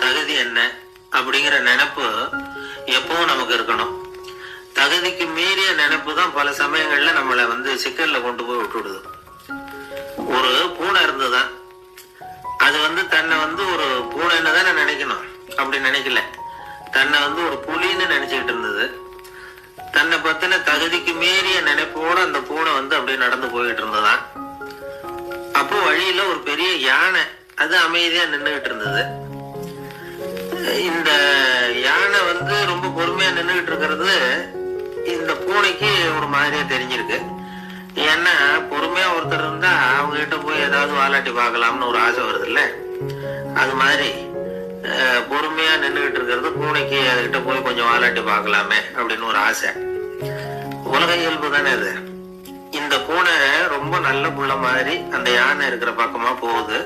தகுதி என்ன அப்படிங்கிற நினைப்பு எப்பவும் நமக்கு இருக்கணும். தகுதிக்கு மீறிய நினைப்பு தான் பல சமயங்கள்ல நம்மளை சிக்கல்ல கொண்டு போய் விட்டுடுது. ஒரு பூனை இருந்துதான், அது தன்னை ஒரு பூனைன்னு தானே நினைக்கணும், அப்படி நினைக்கல. தன்னை ஒரு புலின்னு நினைச்சுக்கிட்டு இருந்தது. தன்னை பத்தின தகுதிக்கு மீறிய நினைப்போட அந்த பூனை அப்படியே நடந்து போயிட்டு இருந்ததான். அப்போ வழியில ஒரு பெரிய யானை அது அமைதியா நின்றுகிட்டு இருந்தது. இந்த யானை ரொம்ப பொறுமையா நின்றுகிட்டு இருக்கிறது இந்த பூனைக்கு ஒரு மாதிரியா தெரிஞ்சிருக்கு. ஏன்னா பொறுமையா ஒருத்தர் இருந்தா அவங்க கிட்ட போய் ஏதாவது வாலாட்டி பார்க்கலாம்னு ஒரு ஆசை வருது இல்ல, அது மாதிரி பொறுமையா நின்றுகிட்டு இருக்கிறது பூனைக்கு அதுகிட்ட போய் கொஞ்சம் வாலாட்டி பார்க்கலாமே அப்படின்னு ஒரு ஆசை. உலக இயல்பு தானே அது. இந்த பூனை ரொம்ப நல்ல புள்ள மாதிரி அந்த யானை இருக்கிற பக்கமா போகுது.